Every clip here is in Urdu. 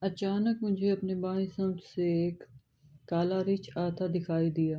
اچانک مجھے اپنے بائیں سمت سے ایک کالا ریچھ آتا دکھائی دیا۔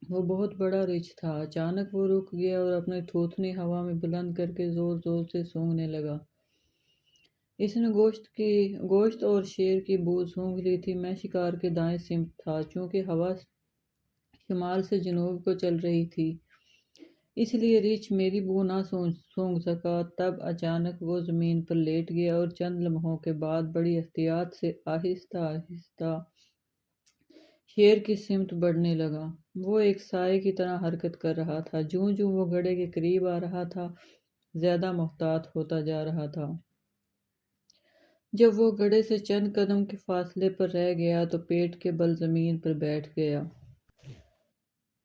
وہ بہت بڑا ریچھ تھا۔ اچانک وہ رک گیا اور اپنے تھوتنی ہوا میں بلند کر کے زور زور سے سونگھنے لگا۔ اس نے گوشت اور شیر کی بو سونگھ لی تھی۔ میں شکار کے دائیں سمت تھا۔ چونکہ ہوا شمال سے جنوب کو چل رہی تھی، اس لیے ریچھ میری بو نہ سونگھ سکا۔ تب اچانک وہ زمین پر لیٹ گیا اور چند لمحوں کے بعد بڑی احتیاط سے آہستہ آہستہ شیر کی سمت بڑھنے لگا۔ وہ ایک سائے کی طرح حرکت کر رہا تھا۔ جوں جوں وہ گڑھے کے قریب آ رہا تھا، زیادہ محتاط ہوتا جا رہا تھا۔ جب وہ گڑھے سے چند قدم کے فاصلے پر رہ گیا تو پیٹ کے بل زمین پر بیٹھ گیا۔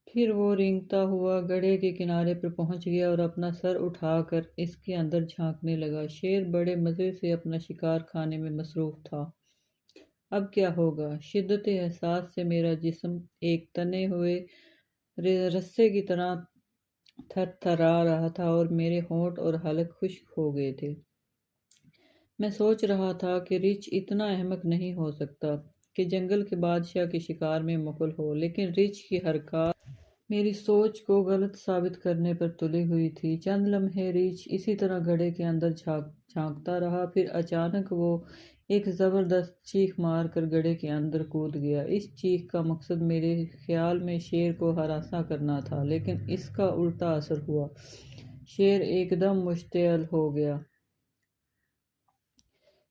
پھر وہ رینگتا ہوا گڑھے کے کنارے پر پہنچ گیا اور اپنا سر اٹھا کر اس کے اندر جھانکنے لگا۔ شیر بڑے مزے سے اپنا شکار کھانے میں مصروف تھا۔ اب کیا ہوگا؟ شدت احساس سے میرا جسم ایک تنے ہوئے رسے کی طرح تھر تھرا رہا تھا اور میرے ہونٹ اور حلق خشک ہو گئے تھے۔ میں سوچ رہا تھا کہ ریچھ اتنا احمق نہیں ہو سکتا کہ جنگل کے بادشاہ کے شکار میں مغل ہو، لیکن ریچھ کی حرکات میری سوچ کو غلط ثابت کرنے پر تلی ہوئی تھی۔ چند لمحے ریچھ اسی طرح گڑھے کے اندر جھانکتا رہا، پھر اچانک وہ ایک زبردست چیخ مار کر گڑھے کے اندر کود گیا۔ اس چیخ کا مقصد میرے خیال میں شیر کو ہراساں کرنا تھا، لیکن اس کا الٹا اثر ہوا۔ شیر ایک دم مشتعل ہو گیا،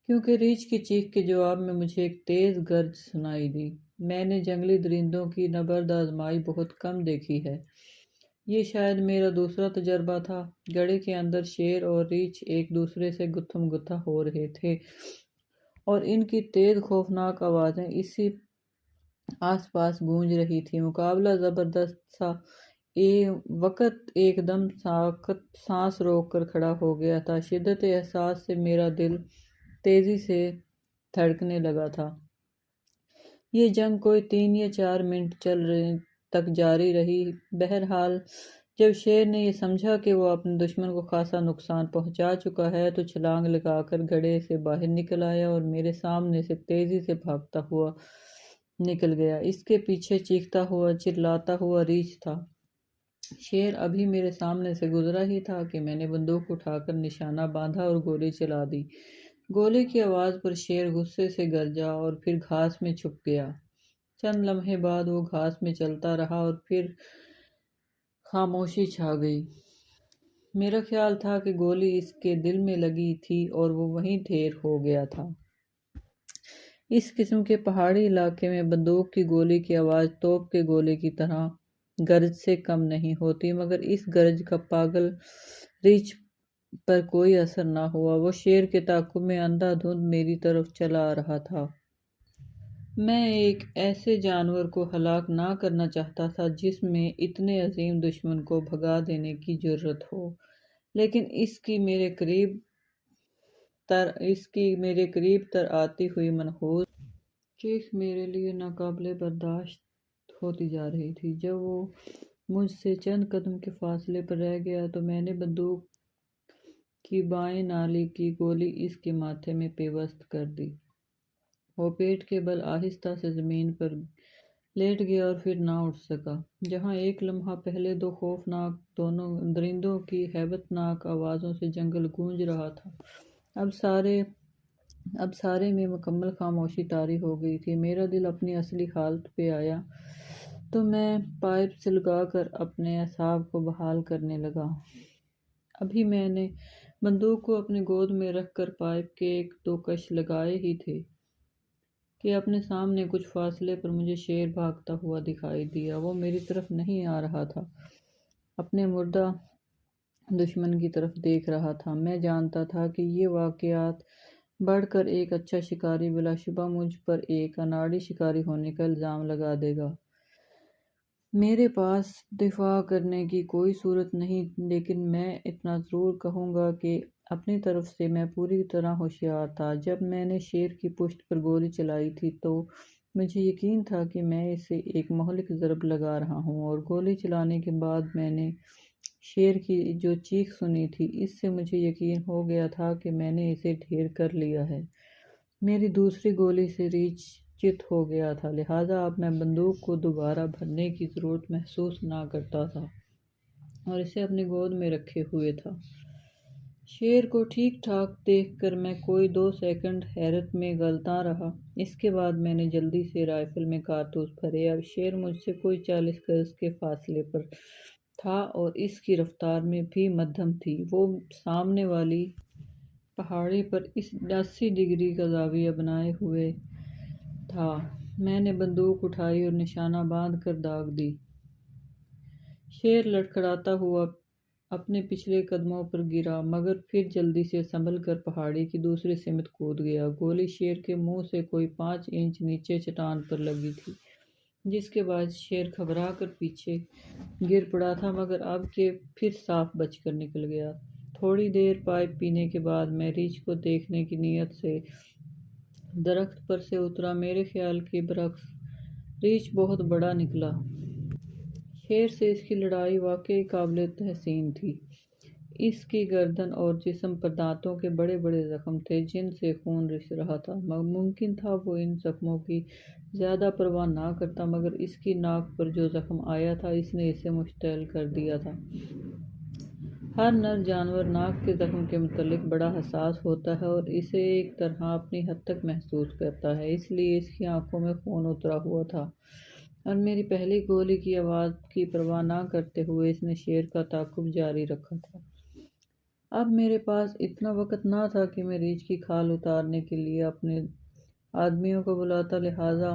کیونکہ ریچھ کی چیخ کے جواب میں مجھے ایک تیز گرج سنائی دی۔ میں نے جنگلی درندوں کی نبرد آزمائی بہت کم دیکھی ہے۔ یہ شاید میرا دوسرا تجربہ تھا۔ گڑھے کے اندر شیر اور ریچھ ایک دوسرے سے گتھم گتھا ہو رہے تھے اور ان کی تیز خوفناک آوازیں اسی آس پاس گونج رہی تھی۔ مقابلہ زبردست تھا۔ وقت ایک دم سانس روک کر کھڑا ہو گیا تھا۔ شدت احساس سے میرا دل تیزی سے دھڑکنے لگا تھا۔ یہ جنگ کوئی 3 یا 4 منٹ تک جاری رہی۔ بہرحال جب شیر نے یہ سمجھا کہ وہ اپنے دشمن کو خاصا نقصان پہنچا چکا ہے تو چھلانگ لگا کر گڑھے سے باہر نکل آیا اور میرے سامنے سے تیزی سے بھاگتا ہوا نکل گیا۔ اس کے پیچھے چیختا ہوا چلاتا ہوا ریچھ تھا۔ شیر ابھی میرے سامنے سے گزرا ہی تھا کہ میں نے بندوق اٹھا کر نشانہ باندھا اور گولی چلا دی۔ گولی کی آواز پر شیر غصے سے گرجا اور پھر گھاس میں چھپ گیا۔ چند لمحے بعد وہ گھاس میں چلتا رہا اور پھر خاموشی چھا گئی۔ میرا خیال تھا کہ گولی اس کے دل میں لگی تھی اور وہ وہیں ڈھیر ہو گیا تھا۔ اس قسم کے پہاڑی علاقے میں بندوق کی گولی کی آواز توپ کے گولے کی طرح گرج سے کم نہیں ہوتی، مگر اس گرج کا پاگل ریچھ پر کوئی اثر نہ ہوا۔ وہ شیر کے تعاقب میں اندھا دھند میری طرف چلا آ رہا تھا۔ میں ایک ایسے جانور کو ہلاک نہ کرنا چاہتا تھا جس میں اتنے عظیم دشمن کو بھگا دینے کی جرأت ہو، لیکن اس کی میرے قریب تر آتی ہوئی منحوس چیخ میرے لیے ناقابل برداشت ہوتی جا رہی تھی۔ جب وہ مجھ سے چند قدم کے فاصلے پر رہ گیا تو میں نے بندوق کی بائیں نالی کی گولی اس کے ماتھے میں پیوست کر دی۔ وہ پیٹ کے بل آہستہ سے زمین پر لیٹ گیا اور پھر نہ اٹھ سکا۔ جہاں ایک لمحہ پہلے 2 خوفناک درندوں کی ہیبت ناک آوازوں سے جنگل گونج رہا تھا، اب سارے میں مکمل خاموشی طاری ہو گئی تھی۔ میرا دل اپنی اصلی حالت پہ آیا تو میں پائپ سلگا کر اپنے اعصاب کو بحال کرنے لگا۔ ابھی میں نے بندوق کو اپنی گود میں رکھ کر پائپ کے 1-2 کش لگائے ہی تھے کہ اپنے سامنے کچھ فاصلے پر مجھے شیر بھاگتا ہوا دکھائی دیا۔ وہ میری طرف نہیں آ رہا تھا، اپنے مردہ دشمن کی طرف دیکھ رہا تھا۔ میں جانتا تھا کہ یہ واقعات بڑھ کر ایک اچھا شکاری بلا شبہ مجھ پر ایک اناڑی شکاری ہونے کا الزام لگا دے گا۔ میرے پاس دفاع کرنے کی کوئی صورت نہیں، لیکن میں اتنا ضرور کہوں گا کہ اپنی طرف سے میں پوری طرح ہوشیار تھا۔ جب میں نے شیر کی پشت پر گولی چلائی تھی تو مجھے یقین تھا کہ میں اسے ایک مہلک ضرب لگا رہا ہوں، اور گولی چلانے کے بعد میں نے شیر کی جو چیخ سنی تھی اس سے مجھے یقین ہو گیا تھا کہ میں نے اسے ڈھیر کر لیا ہے۔ میری دوسری گولی سے ریچھ چت ہو گیا تھا، لہٰذا اب میں بندوق کو دوبارہ بھرنے کی ضرورت محسوس نہ کرتا تھا اور اسے اپنی گود میں رکھے ہوئے تھا۔ شیر کو ٹھیک ٹھاک دیکھ کر میں کوئی 2 سیکنڈ حیرت میں غلطاں رہا۔ اس کے بعد میں نے جلدی سے رائفل میں کارتوس بھرے۔ اب شیر مجھ سے کوئی 40 گز کے فاصلے پر تھا اور اس کی رفتار میں بھی مدھم تھی۔ وہ سامنے والی پہاڑی پر 80 ڈگری کا زاویہ بنائے ہوئے تھا۔ میں نے بندوق اٹھائی اور نشانہ باندھ کر داغ دی۔ شیر لڑکھڑاتا ہوا اپنے پچھلے قدموں پر گرا، مگر پھر جلدی سے سنبھل کر پہاڑی کی دوسری سمت کود گیا۔ گولی شیر کے منہ سے کوئی 5 انچ نیچے چٹان پر لگی تھی، جس کے باعث شیر گھبرا کر پیچھے گر پڑا تھا، مگر اب کہ پھر صاف بچ کر نکل گیا۔ تھوڑی دیر پائپ پینے کے بعد میں ریچھ کو دیکھنے کی نیت سے درخت پر سے اترا۔ میرے خیال کے برعکس ریچھ بہت بڑا نکلا۔ شیر سے اس کی لڑائی واقعی قابل تحسین تھی۔ اس کی گردن اور جسم پر دانتوں کے بڑے بڑے زخم تھے جن سے خون رس رہا تھا۔ ممکن تھا وہ ان زخموں کی زیادہ پرواہ نہ کرتا، مگر اس کی ناک پر جو زخم آیا تھا اس نے اسے مشتعل کر دیا تھا۔ ہر نر جانور ناک کے زخم کے متعلق بڑا حساس ہوتا ہے اور اسے ایک طرح اپنی حد تک محسوس کرتا ہے، اس لیے اس کی آنکھوں میں خون اترا ہوا تھا اور میری پہلی گولی کی آواز کی پرواہ نہ کرتے ہوئے اس نے شیر کا تعاقب جاری رکھا تھا۔ اب میرے پاس اتنا وقت نہ تھا کہ میں ریچھ کی کھال اتارنے کے لیے اپنے آدمیوں کو بلاتا، لہٰذا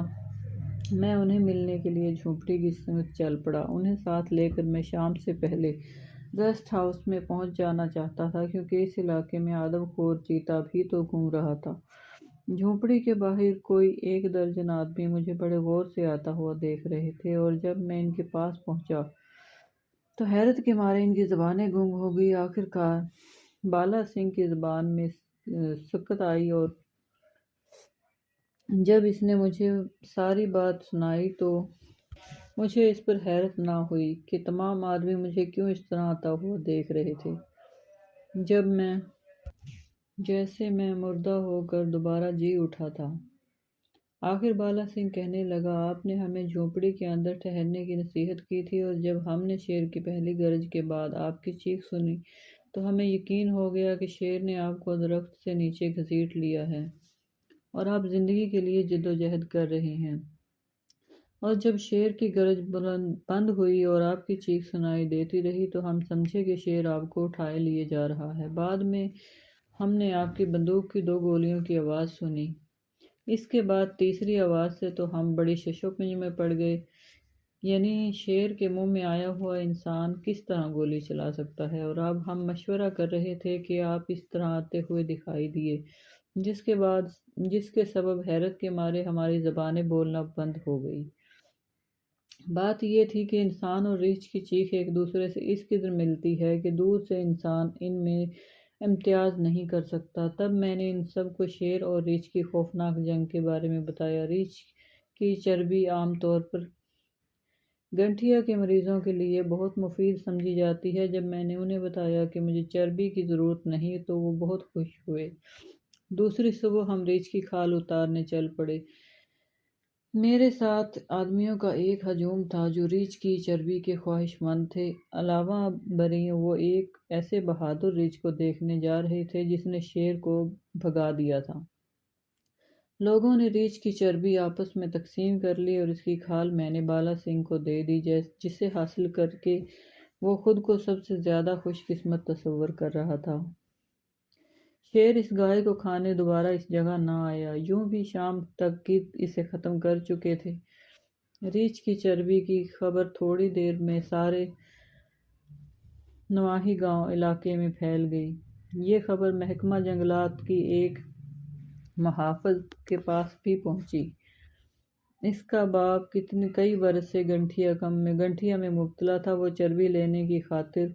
میں انہیں ملنے کے لیے جھونپڑی کی سمت چل پڑا۔ انہیں ساتھ لے کر میں شام سے پہلے ریسٹ ہاؤس میں پہنچ جانا چاہتا تھا، کیونکہ اس علاقے میں آدم خور چیتا بھی تو گھوم رہا تھا۔ جھونپڑی کے باہر کوئی 1 درجن آدمی مجھے بڑے غور سے آتا ہوا دیکھ رہے تھے، اور جب میں ان کے پاس پہنچا تو حیرت کے مارے ان کی زبانیں گنگ ہو گئی۔ آخر کار بالا سنگھ کی زبان میں سکت آئی اور جب اس نے مجھے ساری بات سنائی تو مجھے اس پر حیرت نہ ہوئی کہ تمام آدمی مجھے کیوں اس طرح آتا ہوا دیکھ رہے تھے، جب میں جیسے میں مردہ ہو کر دوبارہ جی اٹھا تھا۔ آخر بالا سنگھ کہنے لگا، آپ نے ہمیں جھونپڑی کے اندر ٹھہرنے کی نصیحت کی تھی، اور جب ہم نے شیر کی پہلی گرج کے بعد آپ کی چیخ سنی تو ہمیں یقین ہو گیا کہ شیر نے آپ کو درخت سے نیچے گھسیٹ لیا ہے اور آپ زندگی کے لیے جدوجہد کر رہے ہیں۔ اور جب شیر کی گرج بند ہوئی اور آپ کی چیخ سنائی دیتی رہی تو ہم سمجھے کہ شیر آپ کو اٹھائے لیے جا رہا ہے۔ بعد میں ہم نے آپ کی بندوق کی 2 گولیوں کی آواز سنی۔ اس کے بعد تیسری آواز سے تو ہم بڑی ششوپنج میں پڑ گئے، یعنی شیر کے منہ میں آیا ہوا انسان کس طرح گولی چلا سکتا ہے، اور اب ہم مشورہ کر رہے تھے کہ آپ اس طرح آتے ہوئے دکھائی دیے، جس کے سبب حیرت کے مارے ہماری زبانیں بولنا بند ہو گئی۔ بات یہ تھی کہ انسان اور ریچھ کی چیخ ایک دوسرے سے اس قدر ملتی ہے کہ دور سے انسان ان میں امتیاز نہیں کر سکتا۔ تب میں نے ان سب کو شیر اور ریچھ کی خوفناک جنگ کے بارے میں بتایا۔ ریچھ کی چربی عام طور پر گٹھیا کے مریضوں کے لیے بہت مفید سمجھی جاتی ہے۔ جب میں نے انہیں بتایا کہ مجھے چربی کی ضرورت نہیں تو وہ بہت خوش ہوئے۔ دوسری صبح ہم ریچھ کی کھال اتارنے چل پڑے۔ میرے ساتھ آدمیوں کا ایک ہجوم تھا جو ریچھ کی چربی کے خواہش مند تھے۔ علاوہ بریں وہ ایک ایسے بہادر ریچھ کو دیکھنے جا رہے تھے جس نے شیر کو بھگا دیا تھا۔ لوگوں نے ریچھ کی چربی آپس میں تقسیم کر لی اور اس کی کھال میں نے بالا سنگھ کو دے دی، جسے حاصل کر کے وہ خود کو سب سے زیادہ خوش قسمت تصور کر رہا تھا۔ شیر اس گائے کو کھانے دوبارہ اس جگہ نہ آیا۔ یوں بھی شام تک کی اسے ختم کر چکے تھے۔ ریچھ کی چربی کی خبر تھوڑی دیر میں سارے نواحی گاؤں علاقے میں پھیل گئی۔ یہ خبر محکمہ جنگلات کی ایک محافظ کے پاس بھی پہنچی۔ اس کا باپ کئی برس سے گٹھیا میں مبتلا تھا۔ وہ چربی لینے کی خاطر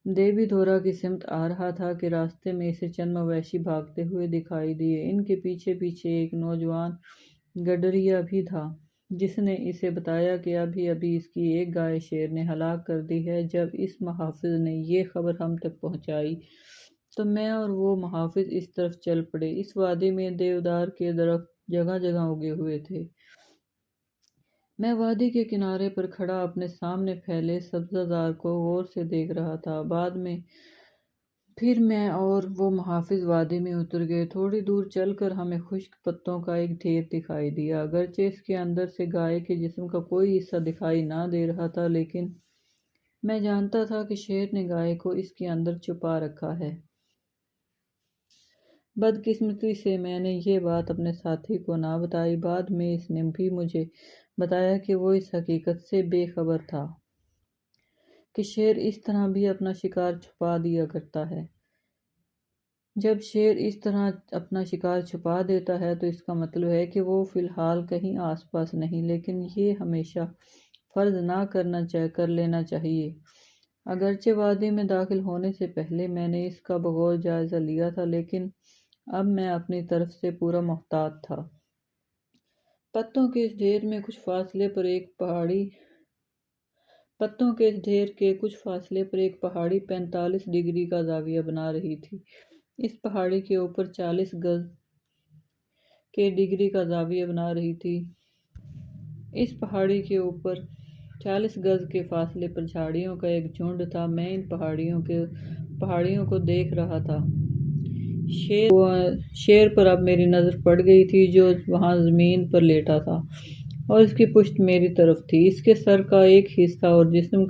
دیوی دھورا کی سمت آ رہا تھا کہ راستے میں اسے چند مویشی بھاگتے ہوئے دکھائی دیے۔ ان کے پیچھے پیچھے ایک نوجوان گڈریا بھی تھا جس نے اسے بتایا کہ ابھی اس کی ایک گائے شیر نے ہلاک کر دی ہے۔ جب اس محافظ نے یہ خبر ہم تک پہنچائی تو میں اور وہ محافظ اس طرف چل پڑے۔ اس وادی میں دیودار کے درخت جگہ جگہ اگے ہوئے تھے۔ میں وادی کے کنارے پر کھڑا اپنے سامنے پھیلے سبزہ زار کو غور سے دیکھ رہا تھا۔ بعد میں پھر میں اور وہ محافظ وادی میں اتر گئے۔ تھوڑی دور چل کر ہمیں خشک پتوں کا ایک ڈھیر دکھائی دیا۔ اگرچہ اس کے اندر سے گائے کے جسم کا کوئی حصہ دکھائی نہ دے رہا تھا، لیکن میں جانتا تھا کہ شیر نے گائے کو اس کے اندر چھپا رکھا ہے۔ بدقسمتی سے میں نے یہ بات اپنے ساتھی کو نہ بتائی۔ بعد میں اس نے بھی مجھے بتایا کہ وہ اس حقیقت سے بے خبر تھا کہ شیر اس طرح بھی اپنا شکار چھپا دیا کرتا ہے۔ جب شیر اس طرح اپنا شکار چھپا دیتا ہے تو اس کا مطلب ہے کہ وہ فی الحال کہیں آس پاس نہیں، لیکن یہ ہمیشہ فرض نہ کر لینا چاہیے۔ اگرچہ وادی میں داخل ہونے سے پہلے میں نے اس کا بغور جائزہ لیا تھا، لیکن اب میں اپنی طرف سے پورا محتاط تھا۔ پتوں کے اس ڈھیر کے کچھ فاصلے پر ایک پہاڑی 45 ڈگری کا زاویہ بنا رہی تھی۔ اس پہاڑی کے اوپر 40 گز کے ڈگری کا زاویہ بنا رہی تھی۔ اس پہاڑی کے اوپر 40 گز کے فاصلے پر جھاڑیوں کا ایک جھنڈ تھا۔ میں ان پہاڑیوں کو دیکھ رہا تھا۔ شیر پر اب میری نظر پڑ گئی تھی، جو وہاں زمین پر لیٹا تھا اور اس کی پشت میری طرف تھی۔ اس کے سر کا ایک حصہ اور جسم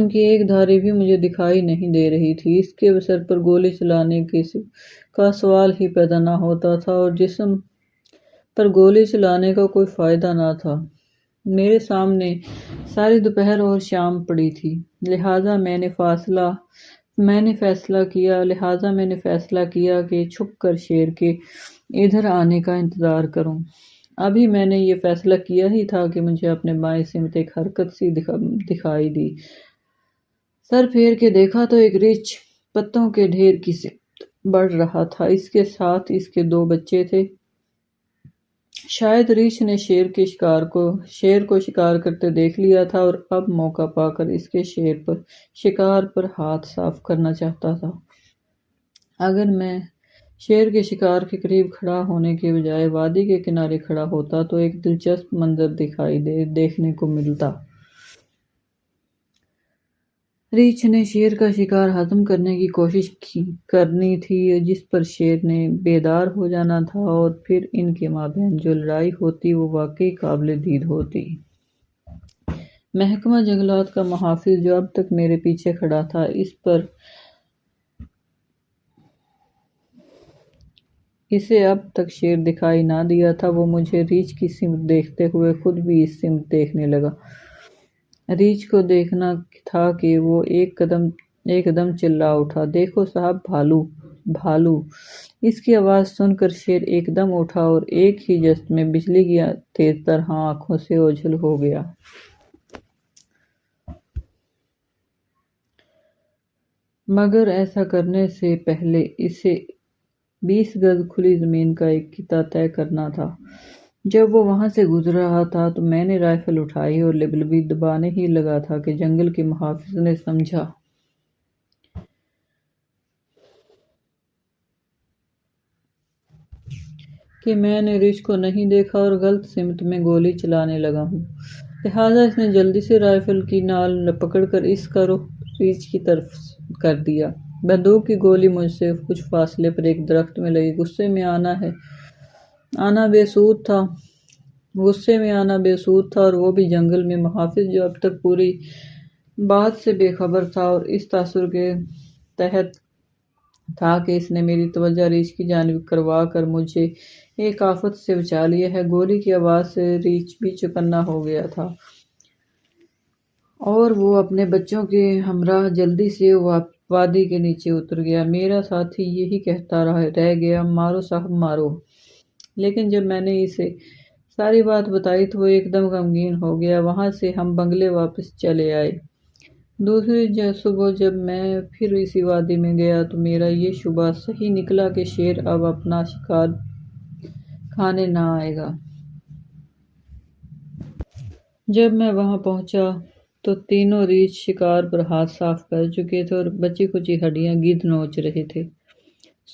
کی ایک دھاری بھی مجھے دکھائی نہیں دے رہی تھی۔ اس کے سر پر گولی چلانے کا سوال ہی پیدا نہ ہوتا تھا اور جسم پر گولی چلانے کا کوئی فائدہ نہ تھا۔ میرے سامنے ساری دوپہر اور شام پڑی تھی، لہٰذا میں نے فیصلہ کیا کہ چھپ کر شیر کے ادھر آنے کا انتظار کروں۔ ابھی میں نے یہ فیصلہ کیا ہی تھا کہ مجھے اپنے بائیں سمت ایک حرکت سی دکھائی دی۔ سر پھیر کے دیکھا تو ایک ریچھ پتوں کے ڈھیر کی سمت بڑھ رہا تھا۔ اس کے ساتھ اس کے 2 بچے تھے۔ شاید ریچھ نے شیر کو شکار کرتے دیکھ لیا تھا اور اب موقع پا کر اس کے شکار پر ہاتھ صاف کرنا چاہتا تھا۔ اگر میں شیر کے شکار کے قریب کھڑا ہونے کے بجائے وادی کے کنارے کھڑا ہوتا تو ایک دلچسپ منظر دیکھنے کو ملتا۔ ریچھ نے شیر کا شکار ہضم کرنے کی کوشش کرنی تھی، جس پر شیر نے بیدار ہو جانا تھا، اور پھر ان کے مابین جو لڑائی ہوتی وہ واقعی قابل دید ہوتی۔ محکمہ جنگلات کا محافظ جو اب تک میرے پیچھے کھڑا تھا، اسے اب تک شیر دکھائی نہ دیا تھا۔ وہ مجھے ریچھ کی سمت دیکھتے ہوئے خود بھی اس سمت دیکھنے لگا۔ ریچھ کو دیکھنا تھا کہ وہ ایک دم چلا اٹھا، "دیکھو صاحب، بھالو! بھالو!" اس کی آواز سن کر شیر ایک دم اٹھا اور ایک ہی جست میں بجلی کی تیز طرح آنکھوں سے اوجھل ہو گیا۔ مگر ایسا کرنے سے پہلے اسے 20 گز کھلی زمین کا ایک خطہ طے کرنا تھا۔ جب وہ وہاں سے گزر رہا تھا تو میں نے رائفل اٹھائی اور لبلبی دبانے ہی لگا تھا کہ جنگل کے محافظ نے سمجھا کہ میں نے ریچھ کو نہیں دیکھا اور غلط سمت میں گولی چلانے لگا ہوں۔ لہٰذا اس نے جلدی سے رائفل کی نال پکڑ کر اس کا رخ ریچھ کی طرف کر دیا۔ بندوق کی گولی مجھ سے کچھ فاصلے پر ایک درخت میں لگی۔ غصے میں آنا بے سود تھا، اور وہ بھی جنگل میں۔ محافظ جو اب تک پوری بات سے بے خبر تھا اور اس تاثر کے تحت تھا کہ اس نے میری توجہ ریچھ کی جانب کروا کر مجھے ایک آفت سے بچا لیا ہے، گولی کی آواز سے ریچھ بھی چوکنا ہو گیا تھا اور وہ اپنے بچوں کے ہمراہ جلدی سے وادی کے نیچے اتر گیا۔ میرا ساتھی یہی کہتا رہ گیا، "مارو صاحب، مارو!" لیکن جب میں نے اسے ساری بات بتائی تو وہ ایک دم غمگین ہو گیا۔ وہاں سے ہم بنگلے واپس چلے آئے۔ دوسری صبح جب میں پھر اسی وادی میں گیا تو میرا یہ شبہ صحیح نکلا کہ شیر اب اپنا شکار کھانے نہ آئے گا۔ جب میں وہاں پہنچا تو تینوں ریچھ شکار پر ہاتھ صاف کر چکے تھے اور بچی کچی ہڈیاں گدھ نوچ رہے تھے۔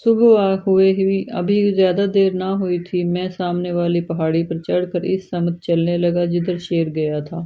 صبح ہوئے ہی ابھی زیادہ دیر نہ ہوئی تھی، میں سامنے والی پہاڑی پر چڑھ کر اس سمت چلنے لگا جدھر شیر گیا تھا۔